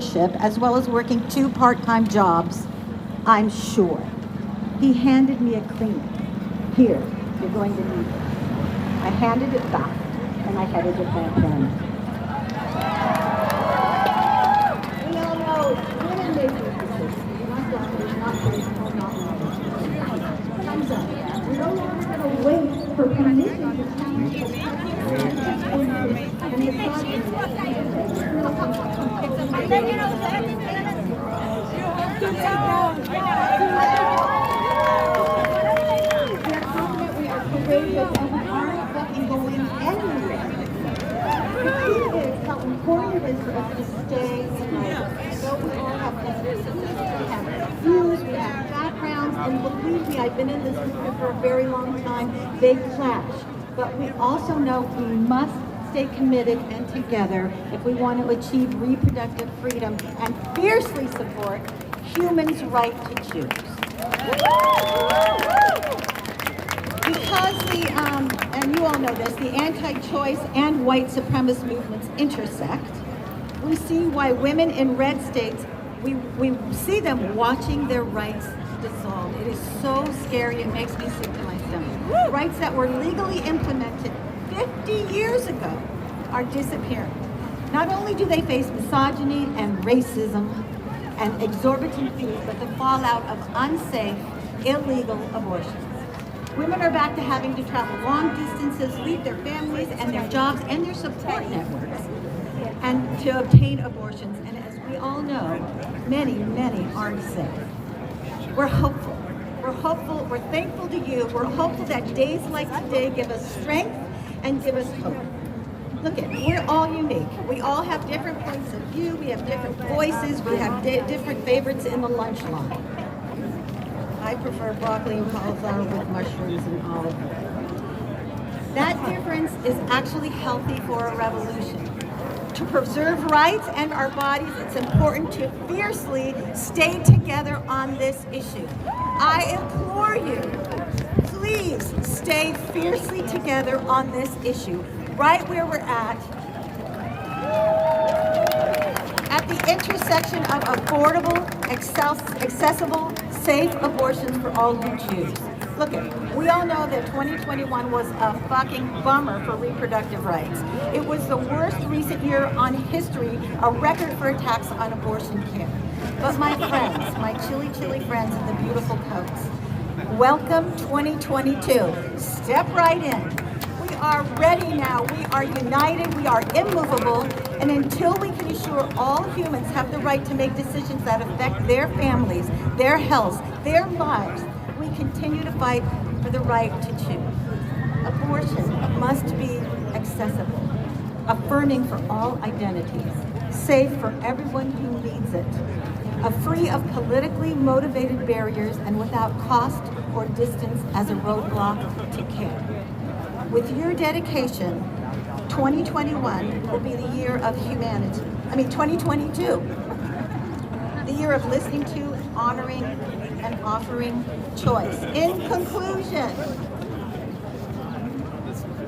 scholarship as well as working 2 part-time jobs, I'm sure. He handed me a Kleenex. Here, you're going to need it. I handed it back, and I headed to Plant Family. We all know women make these decisions. Not doctors, not baseball, not lawyers. Time's up. We're no longer going to wait for permission to change the and misogyny. Courageous and we aren't fucking going anywhere. The key is how important it is for us to stay united. So we all have differences, we have views, we have backgrounds, and believe me, I've been in this movement for a very long time. They clash. But we also know we must stay committed and together if we want to achieve reproductive freedom and fiercely support humans' right to choose. Because and you all know this, the anti-choice and white supremacist movements intersect, we see why women in red states, we see them watching their rights dissolve. It is so scary, it makes me sick to my stomach. Rights that were legally implemented 50 years ago are disappearing. Not only do they face misogyny and racism and exorbitant fees, but the fallout of unsafe, illegal abortions. Women are back to having to travel long distances, leave their families and their jobs and their support networks, and to obtain abortions. And as we all know, many, many aren't safe. We're hopeful. We're hopeful. We're thankful to you. We're hopeful that days like today give us strength and give us hope. Look at, we're all unique. We all have different points of view. We have different voices. We have different favorites in the lunch line. I prefer broccoli and cauliflower with mushrooms and olive oil. That difference is actually healthy for a revolution. To preserve rights and our bodies, it's important to fiercely stay together on this issue. I implore you, please stay fiercely together on this issue, right where we're at the intersection of affordable, accessible, safe abortions for all who choose. Look, we all know that 2021 was a fucking bummer for reproductive rights. It was the worst recent year on history, a record for attacks on abortion care. But my friends, my chilly friends in the beautiful coats, welcome 2022. Step right in. We are ready now. We are united. We are immovable. And until we can ensure all humans have the right to make decisions that affect their families, their health, their lives, we continue to fight for the right to choose. Abortion must be accessible, affirming for all identities, safe for everyone who needs it, free of politically motivated barriers and without cost or distance as a roadblock to care. With your dedication, 2021 will be the year of humanity. 2022. The year of listening to, honoring, and offering choice. In conclusion,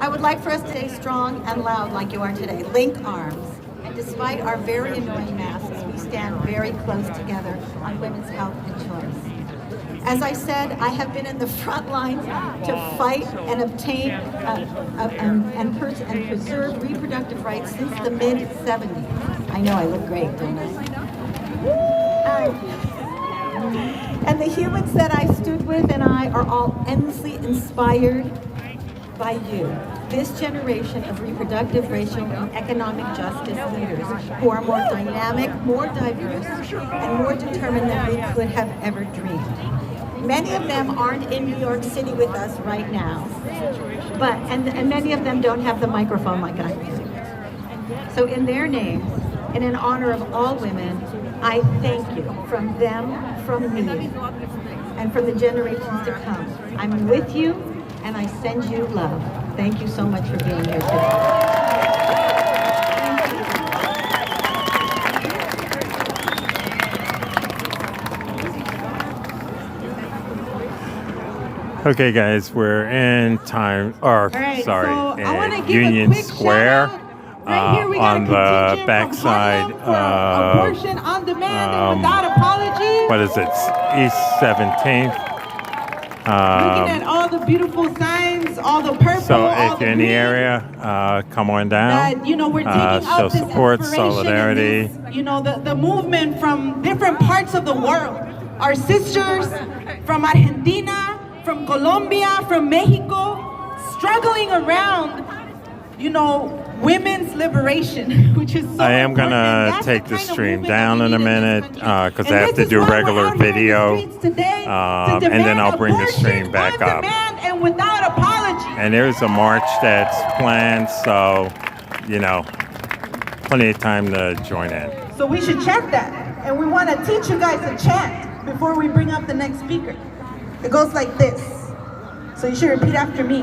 I would like for us to stay strong and loud like you are today. Link arms. And despite our very annoying masks, we stand very close together on women's health and choice. As I said, I have been in the front lines to fight and obtain and preserve reproductive rights since the mid-70s. I know I look great, don't I? And the humans that I stood with and I are all endlessly inspired by you. This generation of reproductive, racial, and economic justice leaders who are more dynamic, more diverse, and more determined than we could have ever dreamed. Many of them aren't in New York City with us right now, and many of them don't have the microphone like I do. So in their names, and in honor of all women, I thank you from them, from me, and from the generations to come. I'm with you, and I send you love. Thank you so much for being here today. Okay, guys, we're in Union Square Right here we got on a the contingent backside from Harlem for abortion on demand and without apology. what is it? East 17th. Looking at all the beautiful signs, all the purple, So all if the you're in the green, area, come on down. that, you know, we're taking Show up this support, inspiration solidarity. and this, you know, the movement from different parts of the world. Our sisters from Argentina, from Colombia, from Mexico, struggling around, you know, women's liberation, which is so I am important. gonna That's take the the kind of stream movement down that we in a need minute this country. because And I have this to is do why we're regular out here in the video, streets today to and then demand I'll bring the abortion stream back on up. demand and without apology. And there's a march that's planned, so you know, plenty of time to join in. So we should chant that. And we want to teach you guys a chant before we bring up the next speaker. It goes like this. So you should repeat after me.